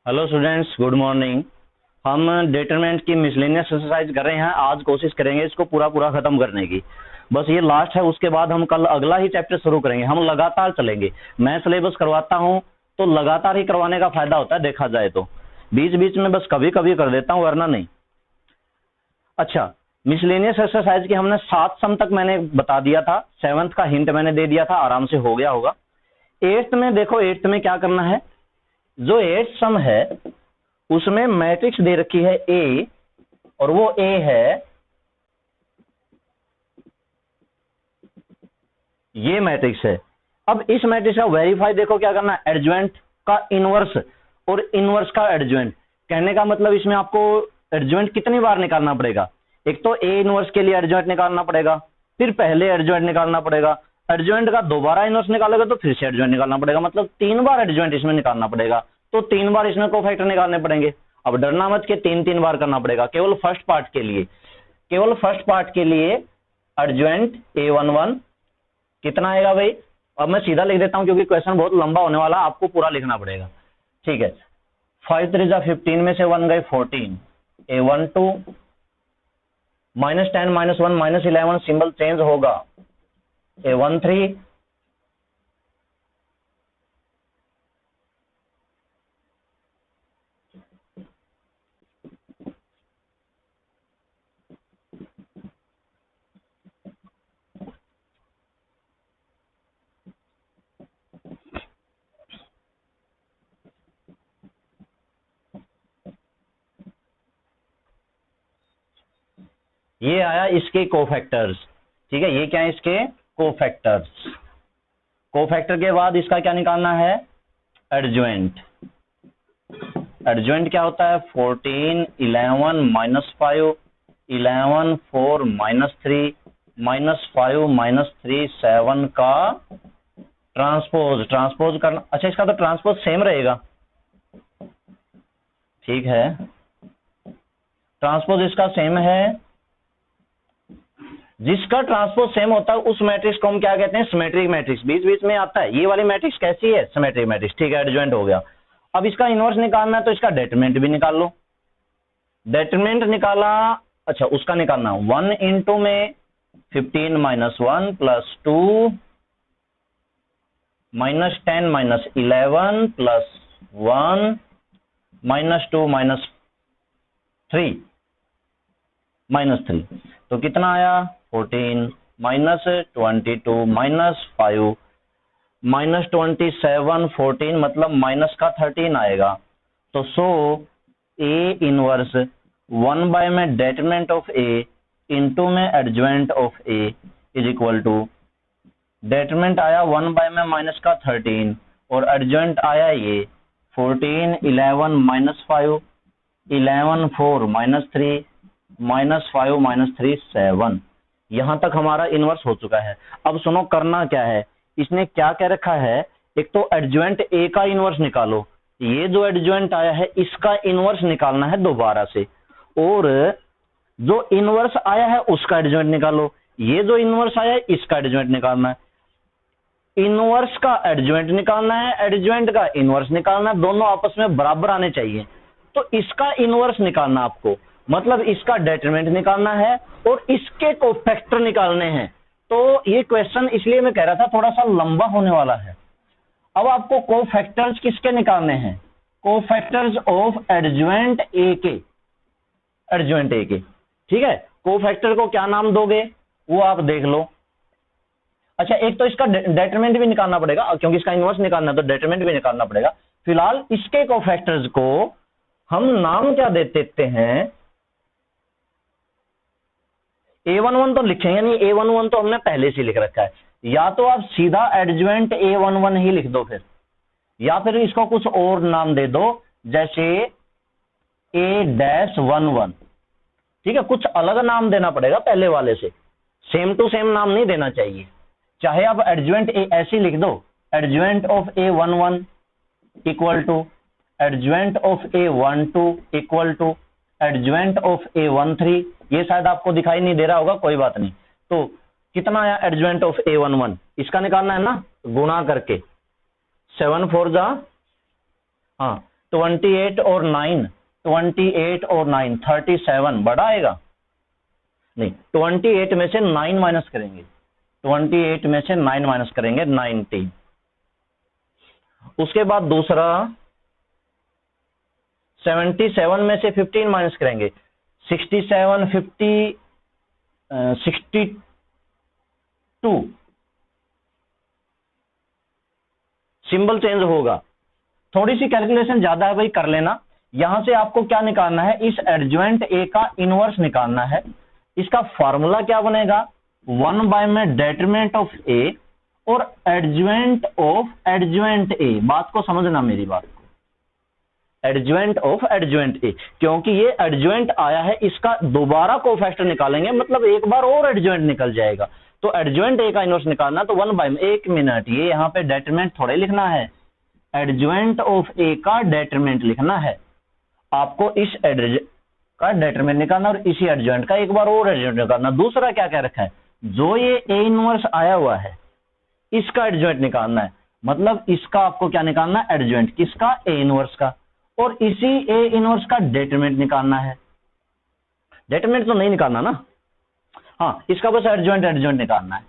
Hello students, good morning. हम determinant की miscellaneous exercise कर रहे हैं। आज कोशिश करेंगे इसको पूरा पूरा खत्म करने की। बस ये लास्ट है, उसके बाद हम कल अगला ही चैप्टर शुरू करेंगे। हम लगातार चलेंगे। मैं सिलेबस करवाता हूँ तो लगातार ही करवाने का फायदा होता है, देखा जाए तो। बीच बीच में बस कभी कभी कर देता हूँ, वरना नहीं। अच्छा, मिसलेनियस एक्सरसाइज की हमने 7 सम तक मैंने बता दिया था। 7th का हिंट मैंने दे दिया था, आराम से हो गया होगा। 8th में देखो, 8th में क्या करना है। जो 8th सम है उसमें मैट्रिक्स दे रखी है ए, और वो ए है ये मैट्रिक्स है। अब इस मैट्रिक्स का वेरीफाई देखो क्या करना है, एडजॉइंट का इनवर्स और इनवर्स का एडजॉइंट। कहने का मतलब इसमें आपको एडजॉइंट कितनी बार निकालना पड़ेगा। एक तो ए इनवर्स के लिए एडजॉइंट निकालना पड़ेगा, फिर पहले एडजॉइंट निकालना पड़ेगा, एडजॉइंट का दोबारा इनवर्स निकालेगा तो फिर से एडजॉइंट निकालना पड़ेगा। मतलब 3 बार एडजॉइंट इसमें निकालना पड़ेगा, तो 3 बार इसमें कोफैक्टर निकालने पड़ेंगे। अब डरना मत के 3-3 बार करना पड़ेगा। केवल फर्स्ट पार्ट के लिए, केवल फर्स्ट पार्ट के लिए एडजॉइंट A11 कितना आएगा भाई। अब मैं सीधा लिख देता हूं क्योंकि क्वेश्चन बहुत लंबा होने वाला, आपको पूरा लिखना पड़ेगा। ठीक है, 5 3 15 में से 1 गए 14, A12 -10 -1 -11 सिंबल चेंज होगा, A13 ये आया इसके कोफैक्टर्स। ठीक है, ये क्या है, इसके कोफैक्टर्स। कोफैक्टर के बाद इसका क्या निकालना है, एडजॉइंट। एडजॉइंट क्या होता है, 14 11 -5 11 4 -3 -5 -3 7 का ट्रांसपोज करना। अच्छा, इसका तो ट्रांसपोज सेम रहेगा। ठीक है, ट्रांसपोज इसका सेम है। जिसका ट्रांसपोज सेम होता है उस मैट्रिक्स को हम क्या कहते हैं, सिमेट्रिक मैट्रिक्स। बीच बीच में आता है ये वाली मैट्रिक्स कैसी है, सिमेट्रिक मैट्रिक्स। ठीक है, एडजॉइंट हो गया। अब इसका इनवर्स निकालना है तो इसका डेटरमिनेंट भी निकाल लो। डेटरमिनेंट निकाला, अच्छा उसका निकालना 1 इंटू में 15 -1 +2 -10 -11 +1 -2 -3 तो कितना आया, 14 -22 -5 -27 14 मतलब माइनस का 13 आएगा। तो सो ए इनवर्स 1 बाय में डेटरमिनेंट ऑफ ए इंटू में adjoint of A is equal to, determinant आया 1 बाय में माइनस का 13 और एडजॉइंट आया ये 14 11 -5 11 4 -3 -5 -3 7। यहां तक हमारा इनवर्स हो चुका है। अब सुनो, करना क्या है, इसने क्या कह रखा है, एक तो एडजॉइंट ए का इनवर्स निकालो। ये जो एडजॉइंट आया है इसका इनवर्स निकालना है दोबारा से, और जो इनवर्स आया है उसका एडजॉइंट निकालो। ये जो इनवर्स आया है इसका एडजॉइंट निकालना है। इनवर्स का एडजॉइंट निकालना है, एडजॉइंट का इनवर्स निकालना है। दोनों आपस में बराबर आने चाहिए। तो इसका इनवर्स निकालना आपको, मतलब इसका डेटरमिनेंट निकालना है और इसके कोफैक्टर निकालने हैं। तो ये क्वेश्चन इसलिए मैं कह रहा था थोड़ा सा लंबा होने वाला है। अब आपको कोफैक्टर्स किसके निकालने हैं, कोफैक्टर्स ऑफ एडजॉइंट ए के, एडजॉइंट ए के। ठीक है, कोफैक्टर को क्या नाम दोगे वो आप देख लो। अच्छा, एक तो इसका डेटरमिनेंट भी निकालना पड़ेगा क्योंकि इसका इनवर्स निकालना है, तो डेटरमिनेंट भी निकालना पड़ेगा। फिलहाल इसके कोफैक्टर्स को हम नाम क्या दे देते हैं, A11 तो लिखेंगे नहीं, A11 तो हमने पहले से लिख रखा है। या तो आप सीधा एडजॉइंट A11 ही लिख दो फिर, या फिर इसको कुछ और नाम दे दो, जैसे A-11। ठीक है, कुछ अलग नाम देना पड़ेगा पहले वाले से, सेम टू सेम नाम नहीं देना चाहिए। चाहे आप एडजॉइंट ए ऐसे लिख दो, adjoint of A11 equal to adjoint of A12 equal to adjoint of A13। ये शायद आपको दिखाई नहीं दे रहा होगा, कोई बात नहीं। तो कितना आया एडजॉइंट ऑफ A11, इसका निकालना है ना, गुणा करके 7 4 जा, हाँ 28 और 9, 28 और 9 37 बड़ा आएगा नहीं, 28 में से 9 माइनस करेंगे, 28 में से 9 माइनस करेंगे 19। उसके बाद दूसरा 77 में से 15 माइनस करेंगे, 67 50 62, सिंबल चेंज होगा। थोड़ी सी कैलकुलेशन ज्यादा है भाई, कर लेना। यहां से आपको क्या निकालना है, इस एडजॉइंट ए का इनवर्स निकालना है। इसका फॉर्मूला क्या बनेगा, 1 बाय में डेटरमिनेंट ऑफ ए और एडजॉइंट ऑफ एडजॉइंट ए। बात को समझना मेरी बात को, एडजॉइंट ऑफ एडजॉइंट ए, क्योंकि ये एडजॉइंट आया है, इसका दोबारा कोफैक्टर निकालेंगे, मतलब एक बार और एडजॉइंट निकल जाएगा। तो एडजॉइंट ए का इनवर्स निकालना, तो 1 बाय में, 1 मिनट, ये यहाँ पे डेटरमिनेंट थोड़े लिखना है, एडजॉइंट ऑफ ए का डेटरमिनेंट लिखना है आपको। इस एडजॉइंट का डेटरमिनेंट निकालना और इसी एडजॉइंट का एक बार और एडजॉइंट निकालना। दूसरा क्या कह रखा है, जो ये ए इनवर्स आया हुआ है इसका एडजॉइंट निकालना है, मतलब इसका आपको क्या निकालना है, एडजॉइंट किसका, ए इनवर्स का, और इसी ए इनवर्स का डेटरमिनेंट निकालना है। डेटरमिनेंट तो नहीं निकालना ना, हाँ, इसका बस एडजॉइंट निकालना है,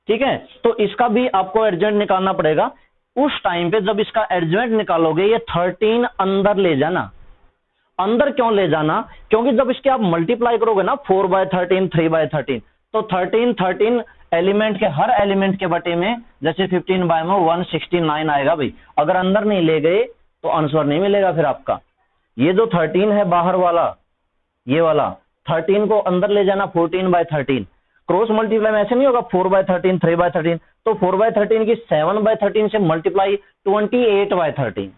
ठीक है। तो इसका भी आपको एडजॉइंट निकालना पड़ेगा। उस टाइम पे जब इसका एडजॉइंट निकालोगे, ये 13 अंदर ले जाना। अंदर क्यों ले जाना, क्योंकि जब इसके आप मल्टीप्लाई करोगे ना, 4 बाय 13, 3 बाय 13, तो 13 एलिमेंट के, हर एलिमेंट के बटे में, जैसे 15 बाय में 169 आएगा भाई। अगर अंदर नहीं ले गए तो आंसर नहीं मिलेगा फिर आपका। ये जो 13 है बाहर वाला, ये वाला 13 को अंदर ले जाना, 14 बाय 13। क्रॉस मल्टीप्लाई में ऐसे नहीं होगा 4 बाय 13, 3 बाय 13, तो 4 बाय 13 की 7 बाय 13 से मल्टीप्लाई 28 बाय 13,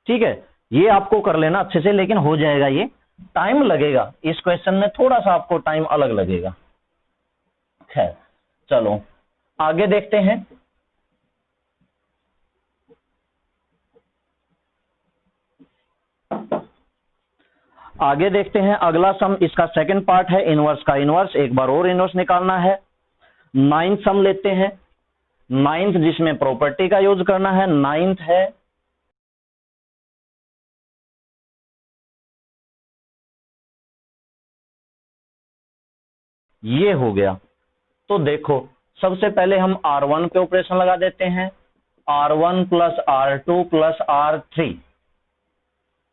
ठीक है। ये आपको कर लेना अच्छे से, लेकिन हो जाएगा, ये टाइम लगेगा, इस क्वेश्चन में थोड़ा सा आपको टाइम अलग लगेगा। खैर चलो आगे देखते हैं। आगे देखते हैं अगला सम, इसका सेकंड पार्ट है इनवर्स का इनवर्स, एक बार और इनवर्स निकालना है। 9th सम लेते हैं, 9th जिसमें प्रॉपर्टी का यूज करना है। 9th है ये हो गया। तो देखो सबसे पहले हम R1 पे ऑपरेशन लगा देते हैं, R1 plus R2 plus R3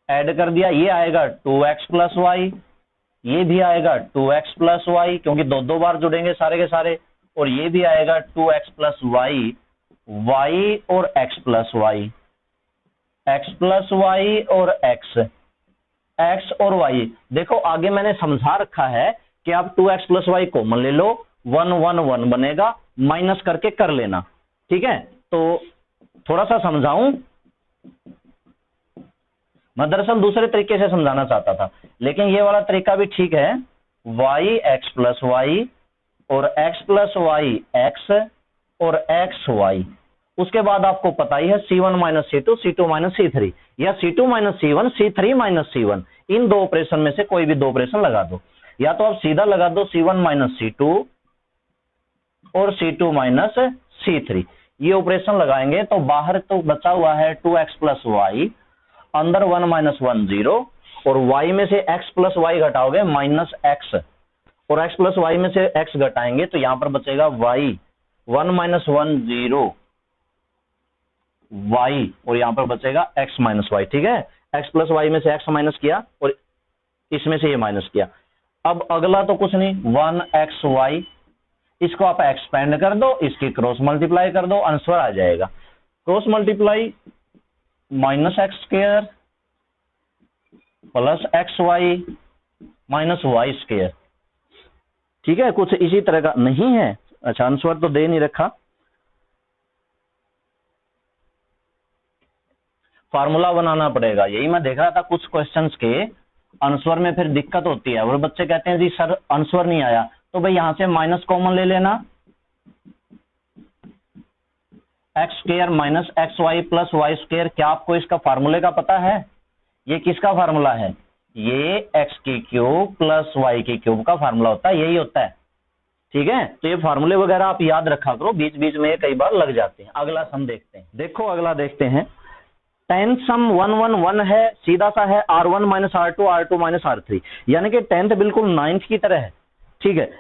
add कर दिया, ये आएगा 2x प्लस वाई, ये भी आएगा 2x प्लस वाई, क्योंकि दो बार जुड़ेंगे सारे के सारे, और ये भी आएगा 2x प्लस वाई, वाई और x plus Y, x plus Y और x और y। देखो आगे मैंने समझा रखा है कि आप 2x प्लस वाई कॉमन ले लो, 1 1 1 बनेगा, माइनस करके कर लेना, ठीक है। तो थोड़ा सा समझाऊं, मैं दरअसल दूसरे तरीके से समझाना चाहता था, लेकिन ये वाला तरीका भी ठीक है। y x प्लस वाई और x प्लस वाई x और x y। उसके बाद आपको पता ही है C1 minus C2, C2 minus C3, या C2 minus C1, C3 minus C1। इन दो ऑपरेशन में से कोई भी दो ऑपरेशन लगा दो, या तो आप सीधा लगा दो C1 माइनस C2 और C2 माइनस C3। ये ऑपरेशन लगाएंगे तो बाहर तो बचा हुआ है 2x प्लस वाई, अंदर 1 माइनस 1 0, और y में से x प्लस वाई घटाओगे माइनस x, और x प्लस वाई में से x घटाएंगे तो यहां पर बचेगा y, 1 माइनस 1 0 y, और यहां पर बचेगा x माइनस वाई, ठीक है। x प्लस वाई में से x माइनस किया और इसमें से ये माइनस किया। अब अगला तो कुछ नहीं, 1xy, इसको आप एक्सपेंड कर दो, इसकी क्रॉस मल्टीप्लाई कर दो, आंसर आ जाएगा। Cross multiply minus X square plus X Y minus Y square, ठीक है। कुछ इसी तरह का नहीं है, अच्छा आंसर तो दे नहीं रखा। फार्मूला बनाना पड़ेगा, यही मैं देख रहा था कुछ क्वेश्चंस के आंसर में फिर दिक्कत होती है, और बच्चे कहते हैं जी सर आंसर नहीं आया, तो भाई यहां से माइनस कॉमन ले लेना, X square minus X Y plus Y square. क्या आपको इसका फार्मूले का पता है, ये किसका फार्मूला है, ये एक्स की क्यूब प्लस वाई की क्यूब का फार्मूला होता है, यही होता है, ठीक है। तो ये फार्मूले वगैरह आप याद रखा करो, बीच बीच में कई बार लग जाते हैं। अगला सम देखते हैं, देखो अगला देखते हैं टेंथ सम 1 1 1 है, सीधा सा है R1 minus R2 R2 minus R3, यानी कि टेंथ बिल्कुल नाइन्थ की तरह है। ठीक है,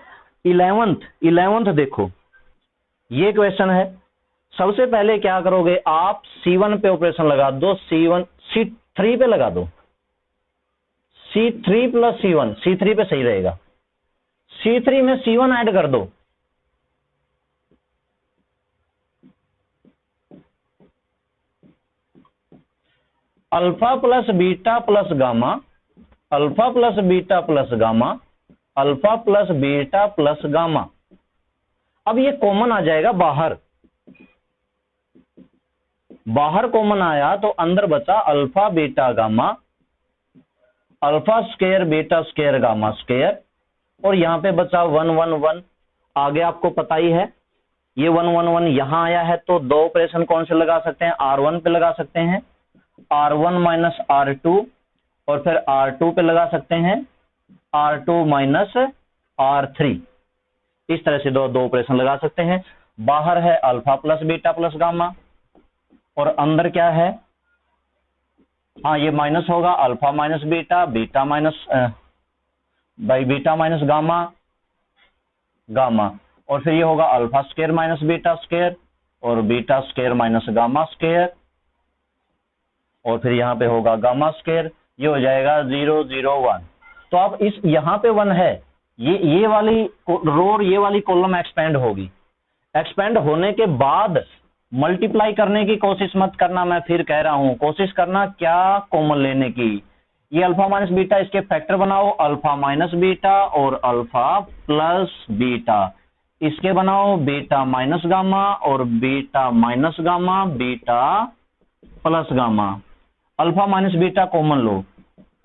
इलेवेंथ देखो, ये क्वेश्चन है। सबसे पहले क्या करोगे आप, C1 पे ऑपरेशन लगा दो, C3 पे लगा दो, C3 प्लस C1, C3 पे सही रहेगा, C3 में C1 ऐड कर दो, alpha plus beta plus gamma, alpha plus beta plus gamma, alpha plus beta plus gamma. अब ये कॉमन आ जाएगा बाहर, बाहर कॉमन आया तो अंदर बचा alpha beta gamma, alpha square beta square gamma square, और यहां पे बचा 1 1 1। आगे आपको पता ही है, ये 1 1 1 यहां आया है तो दो ऑपरेशन कौन से लगा सकते हैं, R1 पे लगा सकते हैं, R1 माइनस R2, और फिर R2 पे लगा सकते हैं R2 माइनस R3। इस तरह से दो ऑपरेशन लगा सकते हैं। बाहर है alpha plus beta plus gamma, और अंदर क्या है, हाँ ये माइनस होगा, alpha minus beta, beta minus by beta minus gamma, gamma, और फिर ये होगा alpha square minus beta square, और beta square minus gamma square, और फिर यहां पे होगा गामा स्क्वायर। ये हो जाएगा 0 0 1। तो अब इस यहां पे 1 है, ये वाली रो और ये वाली कॉलम एक्सपेंड होगी। एक्सपेंड होने के बाद मल्टीप्लाई करने की कोशिश मत करना, मैं फिर कह रहा हूं, कोशिश करना क्या, कॉमन लेने की। ये अल्फा माइनस बीटा, इसके फैक्टर बनाओ, अल्फा माइनस बीटा और अल्फा प्लस बीटा, इसके बनाओ बीटा माइनस गामा और beta minus gamma, beta plus gamma. Alpha minus beta common लो,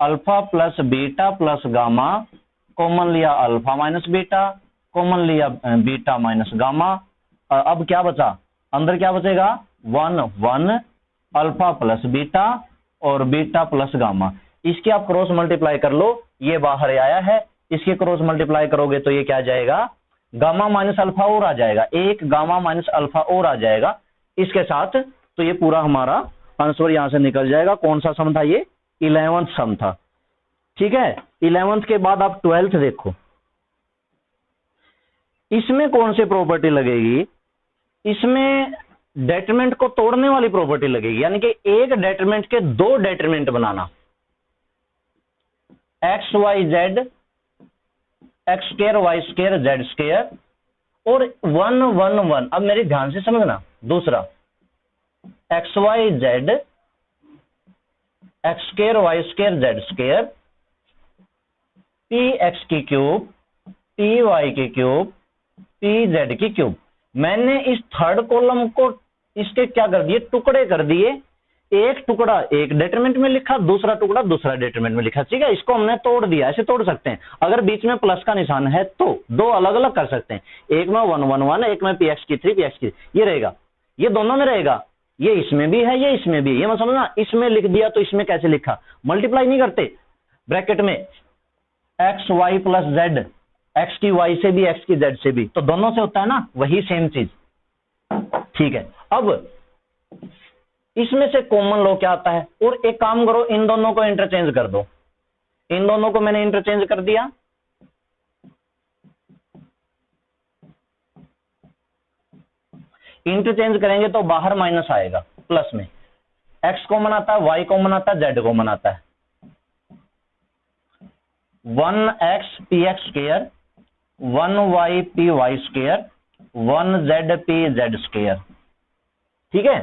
alpha plus beta plus gamma, common लिया अल्फा माइनस बीटा, कॉमन लिया beta minus gamma. अब क्या बचा, अंदर क्या बचेगा, 1 1 अल्फा प्लस बीटा और बीटा प्लस गामा। इसके आप क्रॉस मल्टीप्लाई कर लो, ये बाहर आया है, इसके क्रॉस मल्टीप्लाई करोगे तो ये क्या जाएगा, गामा माइनस अल्फा और आ जाएगा, एक गामा माइनस अल्फा और आ जाएगा इसके साथ। तो ये पूरा हमारा आंसर यहां से निकल जाएगा। कौन सा सम था ये, 11th सम था। ठीक है, 11th के बाद आप 12th देखो, इसमें कौन सी प्रॉपर्टी लगेगी, इसमें डेटरमिनेंट को तोड़ने वाली प्रॉपर्टी लगेगी, यानी कि एक डेटरमिनेंट के दो डेटरमिनेंट बनाना, x Y Z, x square Y square Z square, और 1 1 1। अब मेरे ध्यान से समझना, दूसरा X Y Z, x square Y square Z square, P X की क्यूब, पी वाई की क्यूब, पी जेड की क्यूब। मैंने इस थर्ड कॉलम को इसके क्या कर दिए, टुकड़े कर दिए, एक टुकड़ा एक डेटरमिनेंट में लिखा, दूसरा टुकड़ा दूसरा डेटरमिनेंट में लिखा। ठीक है, इसको हमने तोड़ दिया, ऐसे तोड़ सकते हैं। अगर बीच में प्लस का निशान है तो दो अलग अलग कर सकते हैं, एक में 1 1 1, एक में पी एक्स की 3 पी एक्स की, ये रहेगा, ये दोनों में रहेगा, ये इसमें भी है ये इसमें भी है। ये मत समझना इसमें लिख दिया तो इसमें कैसे लिखा, मल्टीप्लाई नहीं करते, ब्रैकेट में X Y plus Z, X की वाई से भी एक्स की जेड से भी, तो दोनों से होता है ना, वही सेम चीज। ठीक है, अब इसमें से कॉमन लो क्या आता है, और एक काम करो, इन दोनों को इंटरचेंज कर दो, इन दोनों को मैंने इंटरचेंज कर दिया, इंटरचेंज करेंगे तो बाहर माइनस आएगा, प्लस में एक्स कॉमन आता है, वाई कॉमन आता है, जेड कॉमन आता है, 1x P X square, 1y P Y square, 1z P Z square. ठीक है,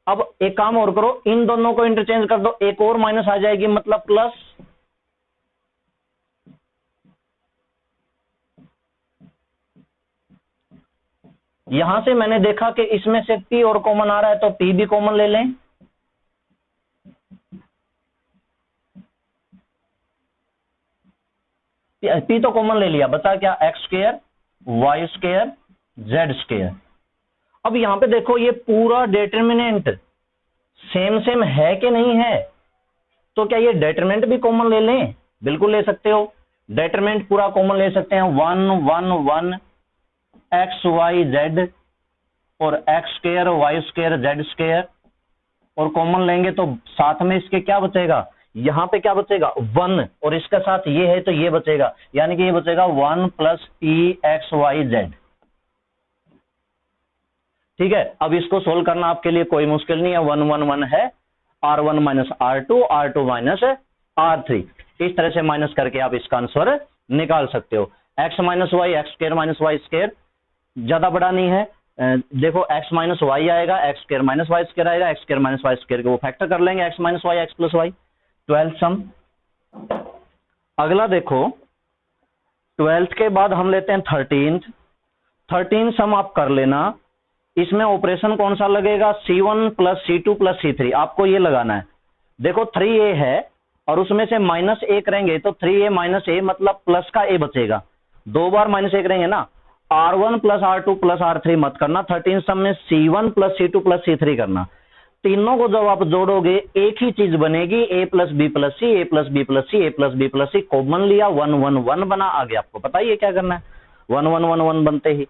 अब एक काम और करो, इन दोनों को इंटरचेंज कर दो, एक और माइनस आ जाएगी, मतलब प्लस, यहां से मैंने देखा कि इसमें से p और कॉमन आ रहा है तो p भी कॉमन ले लें, p तो कॉमन ले लिया, बता क्या, X square Y square Z square. अब यहां पे देखो ये पूरा डेटरमिनेंट सेम सेम है कि नहीं है, तो क्या ये डेटरमिनेंट भी कॉमन ले लें, बिल्कुल ले सकते हो, डेटरमिनेंट पूरा कॉमन ले सकते हैं, 1 1 1 एक्स वाई जेड और X square Y square Z square, और कॉमन लेंगे तो साथ में इसके क्या बचेगा, यहाँ पे क्या बचेगा 1, और इसके साथ ये है तो ये बचेगा, यानी कि ये बचेगा 1 प्लस pxyz। ठीक है, अब इसको सोल्व करना आपके लिए कोई मुश्किल नहीं है, 1 1 1 है, r1 minus r2 minus r3, इस तरह से माइनस करके आप इसका आंसर निकाल सकते हो। x माइनस वाई x² ज्यादा बड़ा नहीं है, देखो x माइनस वाई आएगा, x² माइनस y² आएगा, x² माइनस y² को फैक्टर कर लेंगे, x minus Y x plus Y, 12th sum. अगला देखो 12th के बाद हम लेते हैं 13th सम आप कर लेना। इसमें ऑपरेशन कौन सा लगेगा, C1 plus C2 plus C3, आपको ये लगाना है। देखो 3a है और उसमें से माइनस ए करेंगे तो 3a माइनस ए मतलब प्लस का ए बचेगा, 2 बार माइनस ए करेंगे ना। R1 plus R2 plus R3 मत करना, 13 सम में C1 plus C2 plus C3 करना। तीनों को जब आप जोड़ोगे एक ही चीज बनेगी, a plus B plus C, A plus B plus C, A plus B plus C, common लिया 1 1 1 बना, आगे आपको पता ही है क्या करना है, 1 1 1 1 बनते ही।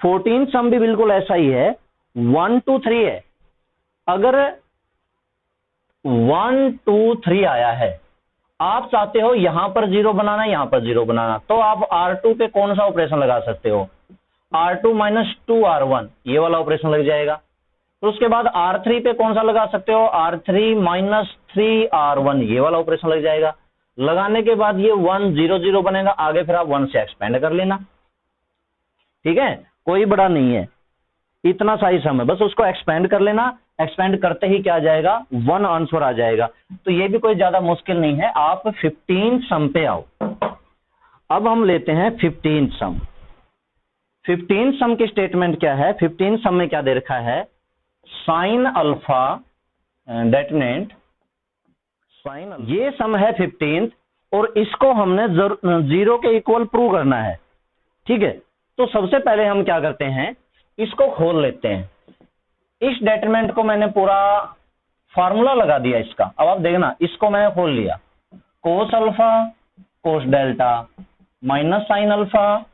14 सम भी बिल्कुल ऐसा ही है, 1 2 3 है। अगर 1 2 3 आया है, आप चाहते हो यहां पर 0 बनाना, यहां पर 0 बनाना, तो आप R2 पे कौन सा ऑपरेशन लगा सकते हो, R2 माइनस 2R1, ये वाला ऑपरेशन लग जाएगा। तो उसके बाद R3 पे कौन सा लगा सकते हो, R3 माइनस 3R1, ये वाला ऑपरेशन लग जाएगा। लगाने के बाद ये 1 0 0 बनेगा, आगे फिर आप 1 से एक्सपेंड कर लेना। ठीक है, कोई बड़ा नहीं है, इतना सा ही सम है, बस उसको एक्सपेंड कर लेना, एक्सपेंड करते ही क्या आ जाएगा 1 आंसर आ जाएगा। तो ये भी कोई ज्यादा मुश्किल नहीं है। आप 15 सम पे आओ। अब हम लेते हैं 15 सम। 15 सम की स्टेटमेंट क्या है, 15 सम में क्या दे रखा है, साइन अल्फा डेटनेंट साइन, ये सम है 15 और इसको हमने 0 के इक्वल प्रूव करना है। ठीक है, तो सबसे पहले हम क्या करते हैं, इसको खोल लेते हैं। इस डेटरमिनेंट को मैंने पूरा फार्मूला लगा दिया इसका। अब आप देखना, इसको मैंने खोल लिया, cos alpha cos delta minus sine alpha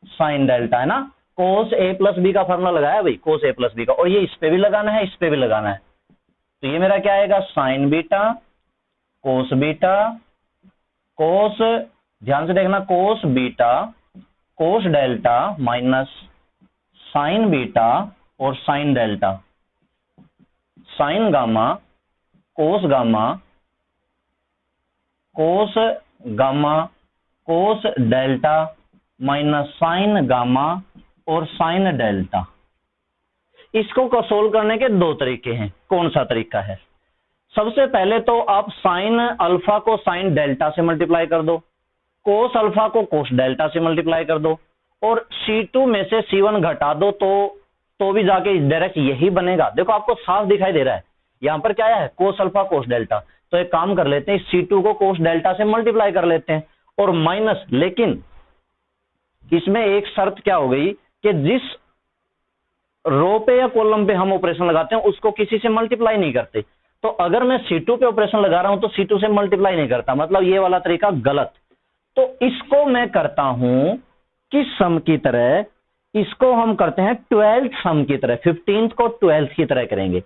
sine delta, है ना। कोस ए प्लस बी का फार्मूला लगाया भाई, कोस ए प्लस बी का, और ये इस पे भी लगाना है, इस पे भी लगाना है। तो ये मेरा क्या आएगा, साइन बीटा कोस, ध्यान से देखना, cos beta cos delta minus sine beta और sine delta, sine gamma cos gamma cos delta minus sine gamma और साइन डेल्टा। इसको सोल्व करने के दो तरीके हैं। कौन सा तरीका है, सबसे पहले तो आप साइन अल्फा को साइन डेल्टा से मल्टीप्लाई कर दो, कोस अल्फा को कोस डेल्टा से मल्टीप्लाई कर दो, और C2 में से C1 घटा दो तो भी जाके डायरेक्ट यही बनेगा। देखो आपको साफ दिखाई दे रहा है, यहां पर क्या है, कोस अल्फा कोस डेल्टा। तो एक काम कर लेते हैं, C2 को कोस डेल्टा से मल्टीप्लाई कर लेते हैं और माइनस, लेकिन इसमें एक शर्त क्या हो गई कि जिस रो पे या कॉलम पे हम ऑपरेशन लगाते हैं उसको किसी से मल्टीप्लाई नहीं करते। तो अगर मैं C2 पे ऑपरेशन लगा रहा हूं तो C2 से मल्टीप्लाई नहीं करता, मतलब ये वाला तरीका गलत। तो इसको मैं करता हूं किस सम की तरह, इसको हम करते हैं 12th सम की तरह, 15th को 12th की तरह करेंगे।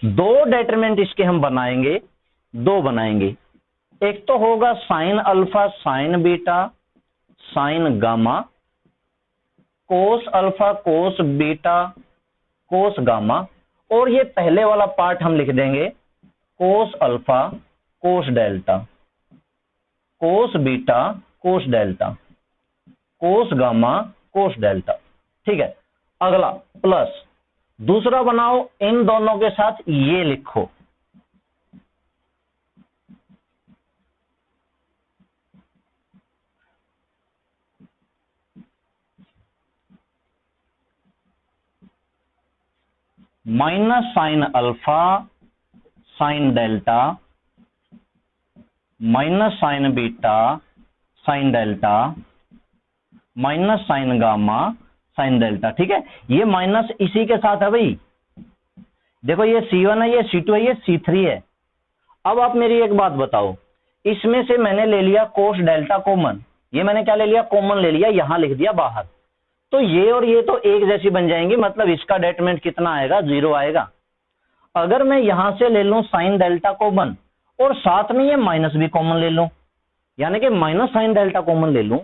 दो डेटरमिनेंट इसके हम बनाएंगे, दो बनाएंगे। एक तो होगा sine alpha sign beta sine gamma, cos alpha cos beta cos gamma, और ये पहले वाला पार्ट हम लिख देंगे कोस अल्फा कोस डेल्टा कोस बीटा कोस डेल्टा कोस गामा कोस डेल्टा। ठीक है, अगला प्लस दूसरा बनाओ, इन दोनों के साथ ये लिखो, minus sine alpha sine delta minus sine beta sine delta minus sine gamma sine delta. ठीक है, ये माइनस इसी के साथ है भाई, देखो ये C1 है, ये C2 है, ये C3 है। अब आप मेरी एक बात बताओ, इसमें से मैंने ले लिया कोस डेल्टा कॉमन, ये मैंने क्या ले लिया, कॉमन ले लिया, यहां लिख दिया बाहर, तो ये और ये तो एक जैसी बन जाएंगी, मतलब इसका डेटरमिनेंट कितना आएगा, 0 आएगा। अगर मैं यहां से ले लूं साइन डेल्टा कॉमन और साथ में ये माइनस भी कॉमन ले लूं, यानी कि माइनस साइन डेल्टा कॉमन ले लूं,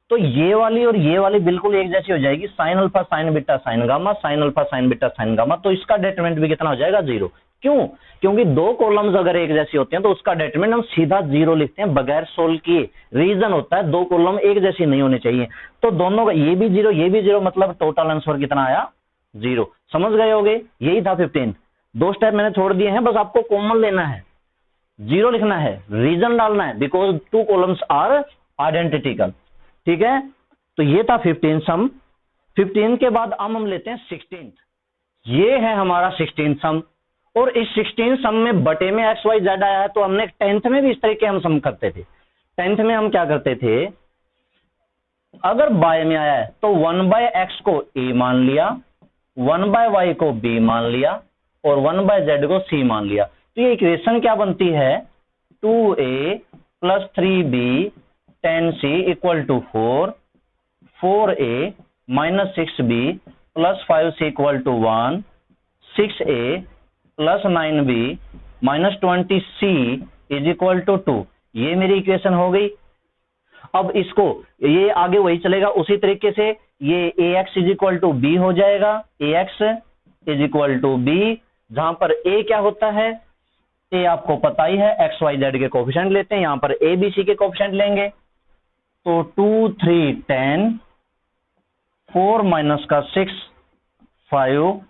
तो ये वाली और ये वाली बिल्कुल एक जैसी हो जाएगी, sine alpha sign beta sine gamma, sine alpha sign beta sine gamma. तो इसका डेटरमिनेंट भी कितना हो जाएगा, 0। क्यों? क्योंकि दो कॉलम्स अगर एक जैसी होती हैं तो उसका डेटरमिनेंट हम सीधा 0 लिखते हैं बगैर सोल्व किए। रीजन होता है दो कॉलम एक जैसी नहीं होनी चाहिए, तो दोनों का ये भी 0 ये भी 0, मतलब टोटल आंसर कितना आया, 0। समझ गए होगे? यही था 15। दो स्टेप मैंने छोड़ दिए हैं, बस आपको कॉमन लेना है, 0 लिखना है, रीजन डालना है, because two columns are identical. ठीक है, तो ये था 15 सम। 15 के बाद अब हम लेते हैं 16। ये है हमारा 16 सम, और इस 16 सम में बटे में एक्स वाई जेड आया है। तो हमने 10th में भी इस तरीके हम सम करते थे। 10th में हम क्या करते थे, अगर बाय में आया है तो 1/x को a मान लिया, 1/y को b मान लिया और 1/z को c मान लिया। तो ये इक्वेशन क्या बनती है, 2a + 3b 10c = 4, 4a - 6b + 5c = 1, 6a + 9b - 20c = 2। ये मेरी इक्वेशन हो गई। अब इसको ये आगे वही चलेगा उसी तरीके से, ये ax = b हो जाएगा, ax = b, जहां पर a क्या होता है, a आपको पता ही है, x y z के कोफिशिएंट लेते हैं, यहां पर a b c के कोफिशिएंट लेंगे। तो 2 3 10, 4 - 6 5,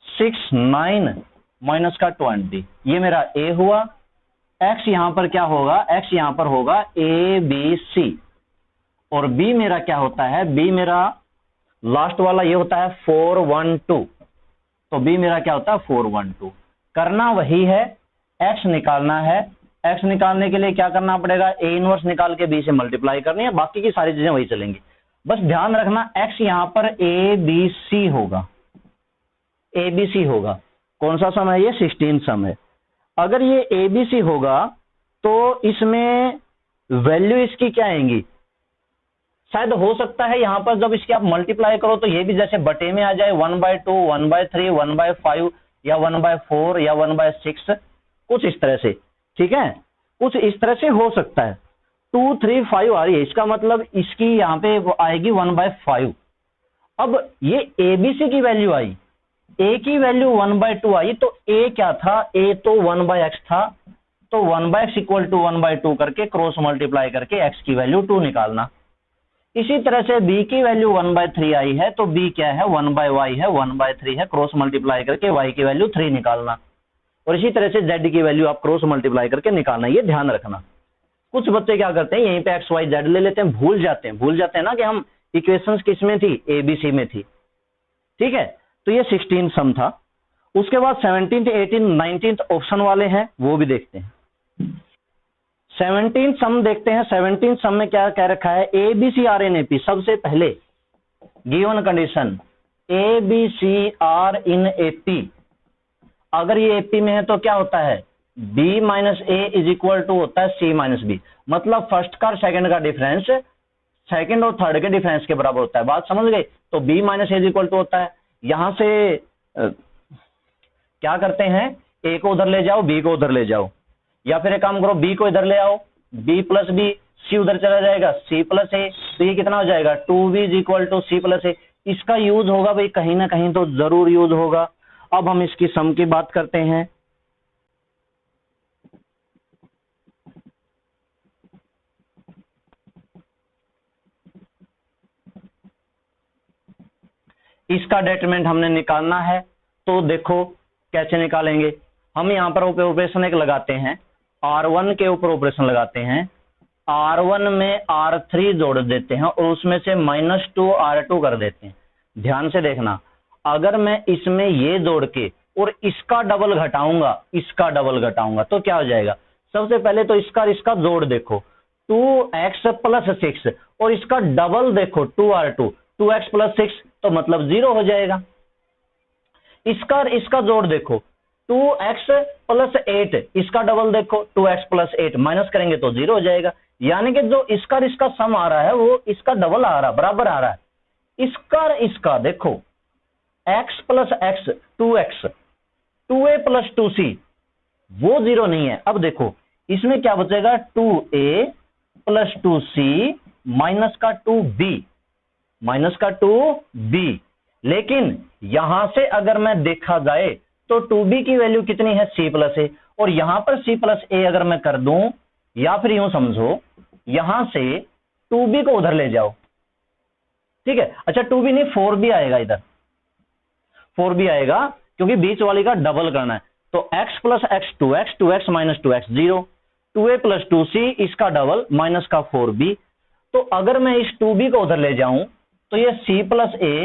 6 9 - 20, ये मेरा a हुआ। x यहां पर क्या होगा, x यहां पर होगा a b c, और b मेरा क्या होता है, b मेरा लास्ट वाला ये होता है 4 1 2, तो b मेरा क्या होता है 4 1 2। करना वही है, x निकालना है। x निकालने के लिए क्या करना पड़ेगा, a इनवर्स निकाल के b से मल्टीप्लाई करनी है, बाकी की सारी चीजें वही चलेंगी। बस ध्यान रखना x यहां पर a b c होगा, a b c होगा। कौन सा सम है ये, 16 सम है। अगर ये a b c होगा तो इसमें वैल्यू इसकी क्या आएंगी, शायद हो सकता है यहां पर जब इसकी आप मल्टीप्लाई करो तो ये भी जैसे बटे में आ जाए, 1/2 1/3 1/5 या 1/4 या 1/6, कुछ इस तरह से। ठीक है, कुछ इस तरह से हो सकता है। 2 3 5 आ रही है, इसका मतलब इसकी यहां पे आएगी 1/5। अब ये एबीसी की वैल्यू आई, a की वैल्यू 1/2 आई, तो a क्या था, a तो 1/x था, तो 1/x = 1/2 करके क्रॉस मल्टीप्लाई करके x की वैल्यू 2 निकालना। इसी तरह से b की वैल्यू 1/3 आई है, तो b क्या है, 1/y है, 1/3 है, क्रॉस मल्टीप्लाई करके y की वैल्यू 3 निकालना। और इसी तरह से z की वैल्यू आप क्रॉस मल्टीप्लाई करके निकालना, ये ध्यान रखना। कुछ बच्चे क्या करते हैं, यहीं पे x y z ले लेते हैं, भूल जाते हैं ना कि हम इक्वेशंस किस में थी, ABC में थी। ठीक है, तो ये 16 सम था। उसके बाद 17th 18th 19th ऑप्शन वाले हैं, वो भी देखते हैं। 17 सम देखते हैं। 17 सम में क्या कह रखा है, A B C are in AP. सबसे पहले given condition A B C are in AP, अगर ये एपी में है तो क्या होता है, b - a = होता है c - b, मतलब फर्स्ट का और सेकंड का डिफरेंस सेकंड और थर्ड के डिफरेंस के बराबर होता है। बात समझ गए? तो b - a = होता है, यहां से क्या करते हैं, a को उधर ले जाओ, b को उधर ले जाओ, या फिर एक काम करो, b को इधर ले आओ, b + b, c उधर चला जाएगा, c + a, तो ये कितना हो जाएगा, 2b = c + a। इसका यूज होगा भाई, कहीं ना कहीं तो जरूर यूज होगा। अब हम इसकी सम की बात करते हैं। इसका डेटरमिनेंट हमने निकालना है, तो देखो कैसे निकालेंगे। हम यहां पर ऑपरेशन एक लगाते हैं, R1 के ऊपर ऑपरेशन लगाते हैं, R1 में R3 जोड़ देते हैं और उसमें से -2 R2 कर देते हैं। ध्यान से देखना, अगर मैं इसमें ये जोड़ के और इसका डबल घटाऊंगा तो क्या हो जाएगा। सबसे पहले तो इसका जोड़ देखो, 2x + 6, और इसका डबल देखो 2R2, 2x + 6, तो मतलब 0 हो जाएगा। इसका जोड़ देखो 2x + 8, इसका डबल देखो 2x + 8, माइनस करेंगे तो 0 हो जाएगा। यानी कि जो इसका सम आ रहा है वो इसका डबल आ रहा है, बराबर आ रहा है। इसका देखो x + x 2x 2a plus 2c वो 0 नहीं है। अब देखो इसमें क्या बचेगा, 2a प्लस 2c माइनस का 2b, लेकिन यहां से अगर मैं देखा जाए तो 2b की वैल्यू कितनी है, c प्लस a, और यहां पर c प्लस a अगर मैं कर दूं, या फिर यूं समझो यहां से 2b को उधर ले जाओ, ठीक है। अच्छा 2b नहीं 4b आएगा, इधर 4b आएगा क्योंकि बीच वाली का डबल करना है। तो x plus x 2x, 2x minus 2x 0, 2a plus 2c इसका डबल माइनस का 4b। तो अगर मैं इस 2b को उधर ले जाऊं तो ये c प्लस a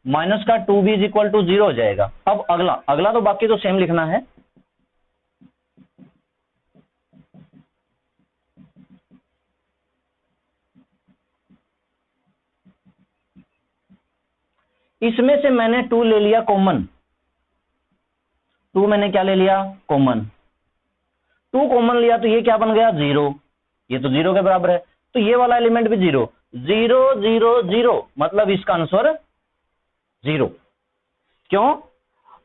माइनस का 2b इज इक्वल टू 0 हो जाएगा। अब अगला तो बाकी तो सेम लिखना है। इसमें से मैंने 2 ले लिया कॉमन, 2 मैंने क्या ले लिया, कॉमन। 2 कॉमन लिया तो ये क्या बन गया, 0, ये तो 0 के बराबर है। तो ये वाला एलिमेंट भी 0, 0 0 0, मतलब इसका आंसर 0। क्यों,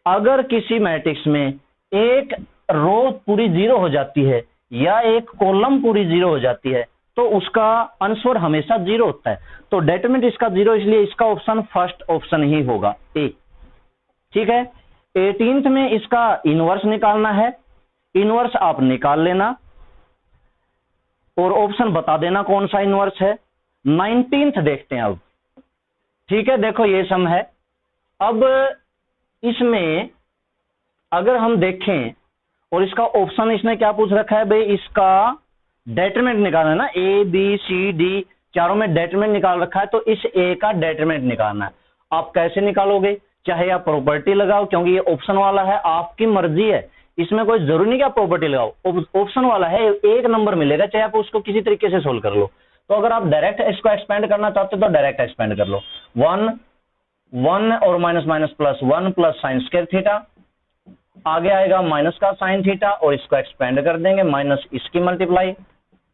अगर किसी मैट्रिक्स में एक रो पूरी 0 हो जाती है या एक कॉलम पूरी 0 हो जाती है तो उसका आंसर हमेशा 0 होता है। तो डिटरमिनेंट इसका 0, इसलिए इसका ऑप्शन फर्स्ट ऑप्शन ही होगा, ए। ठीक है, 18th में इसका इनवर्स निकालना है, इनवर्स आप निकाल लेना और ऑप्शन बता देना कौन सा इनवर्स है। 19th देखते हैं अब, ठीक है। देखो ये सम है। अब इसमें अगर हम देखें और इसका ऑप्शन इसने क्या पूछ रखा है भाई, इसका डेटरमिनेंट निकालना है ना, ए बी सी डी चारों में डेटरमिनेंट निकाल रखा है, तो इस ए का डेटरमिनेंट निकालना है। आप कैसे निकालोगे, चाहे आप प्रॉपर्टी लगाओ, क्योंकि ये ऑप्शन वाला है, आपकी मर्जी है, इसमें कोई जरूरी नहीं कि आप प्रॉपर्टी लगाओ, ऑप्शन वाला है, एक नंबर मिलेगा, चाहे आप उसको किसी तरीके से सोल्व कर लो। तो अगर आप डायरेक्ट इसको एक्सपेंड करना चाहते हो तो डायरेक्ट एक्सपेंड कर लो। 1 और minus minus plus 1 plus sign square theta, आगे आएगा माइनस का साइन थीटा और इसको एक्सपेंड कर देंगे, माइनस इसकी मल्टीप्लाई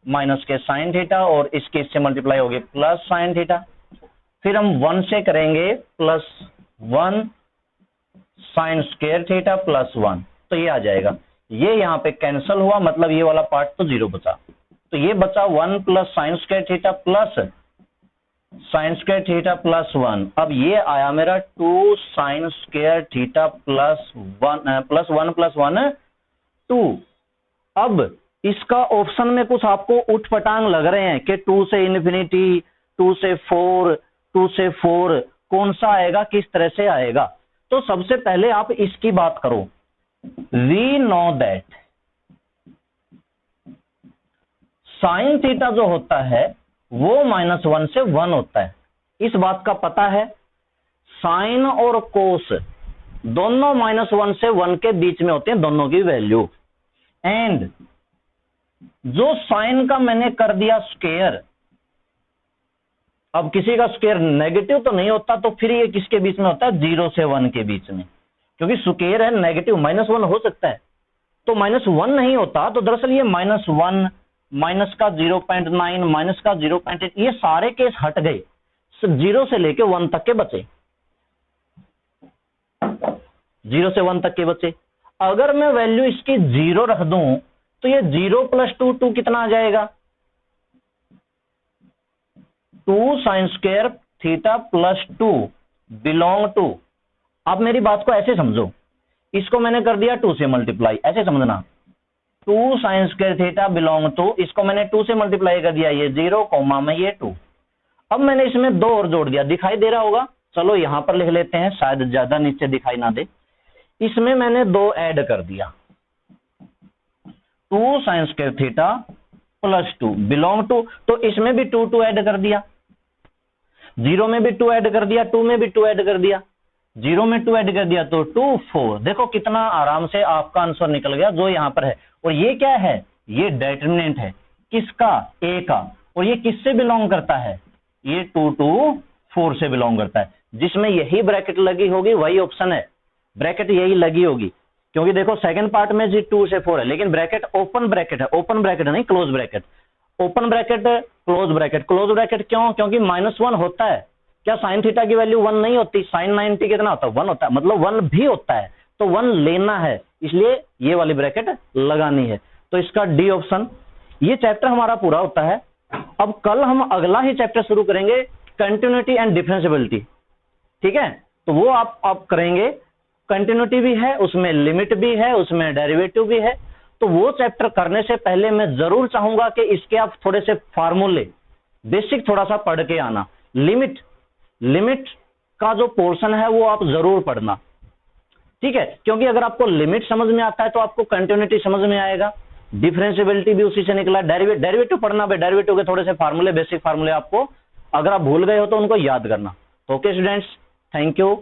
माइनस के साइन थीटा और इसके इससे मल्टीप्लाई होगी प्लस साइन थीटा। फिर हम 1 से करेंगे plus 1 sign square theta plus 1, तो ये आ जाएगा। ये यहाँ पे कैंसिल हुआ, मतलब ये वाला पार्ट तो 0 बचा, तो ये बचा 1 plus sign square theta plus sign square theta plus 1। अब ये आया मेरा 2 साइन स्क्वायर थीटा प्लस 1 2। अब इसका ऑप्शन में कुछ आपको उठपटांग लग रहे हैं कि 2 से इन्फिनिटी, 2 से 4, 2 से 4 कौन सा आएगा, किस तरह से आएगा। तो सबसे पहले आप इसकी बात करो। We know that sine theta जो होता है वो -1 से 1 होता है, इस बात का पता है। साइन और कोस दोनों -1 से 1 के बीच में होते हैं, दोनों की वैल्यू। एंड जो साइन का मैंने कर दिया स्क्वायर, अब किसी का स्क्वायर नेगेटिव तो नहीं होता, तो फिर ये किसके बीच में होता है, 0 से 1 के बीच में, क्योंकि स्क्वायर है नेगेटिव, -1 हो सकता है, तो -1 नहीं होता। तो दरअसल ये -1 माइनस का 0.9 माइनस का 0.8 ये सारे केस हट गए, 0 से लेके 1 तक के बचे, 0 से 1 तक के बचे। अगर मैं वैल्यू इसकी 0 रख दूं तो ये 0 + 2 कितना आ जाएगा, 2 sine square theta plus 2 belong to. आप मेरी बात को ऐसे समझो, इसको मैंने कर दिया 2 से मल्टीप्लाई, ऐसे समझना, 2 sine square theta belong to, इसको मैंने 2 से मल्टीप्लाई कर दिया, ये 0 कॉमा में ये 2। अब मैंने इसमें 2 और जोड़ दिया, दिखाई दे रहा होगा, चलो यहां पर लिख लेते हैं, शायद ज्यादा नीचे दिखाई ना दे। इसमें मैंने 2 ऐड कर दिया, 2 sine square theta plus 2 belong to, तो इसमें भी 2 ऐड कर दिया, 0 में भी 2 ऐड कर दिया, 2 में भी 2 ऐड कर दिया, 0 में 2 ऐड कर दिया, तो 2 4। देखो कितना आराम से आपका आंसर निकल गया जो यहां पर है। और ये क्या है, ये डिटरमिनेंट है, किसका, ए का, और ये किससे बिलोंग करता है, ये 2 to 4 से बिलोंग करता है। जिसमें यही ब्रैकेट लगी होगी वही ऑप्शन है, ब्रैकेट यही लगी होगी, क्योंकि देखो सेकंड पार्ट में जी 2 से 4 है, लेकिन ब्रैकेट ओपन ब्रैकेट है, ओपन ब्रैकेट नहीं close bracket, open bracket close bracket. Close bracket क्यों, क्योंकि -1 होता है, क्या साइन थीटा की वैल्यू 1 नहीं होती, साइन 90 कितना होता है, 1 होता है, मतलब 1 भी होता है, तो 1 लेना है, इसलिए ये वाली ब्रैकेट लगानी है। तो इसका डी ऑप्शन। ये चैप्टर हमारा पूरा होता है। अब कल हम अगला ही चैप्टर शुरू करेंगे, कंटिन्यूटी एंड डिफरेंशिएबिलिटी। ठीक है, तो वो आप करेंगे। कंटिन्यूटी भी है उसमें, लिमिट भी है उसमें, डेरिवेटिव भी है। तो वो चैप्टर करने से पहले मैं जरूर चाहूंगा कि इसके आप थोड़े से फार्मूले बेसिक थोड़ा सा पढ़ के आना। लिमिट का जो पोर्शन है वो आप जरूर पढ़ना। ठीक है, क्योंकि अगर आपको लिमिट समझ में आता है तो आपको कंटिन्यूटी समझ में आएगा, डिफरेंशिएबिलिटी भी उसी से निकला। डेरिवेटिव पढ़ना भाई, डेरिवेटिव के थोड़े से फार्मूले, बेसिक फार्मूले आपको अगर आप भूल गए हो तो उनको याद करना। Okay students, thank you.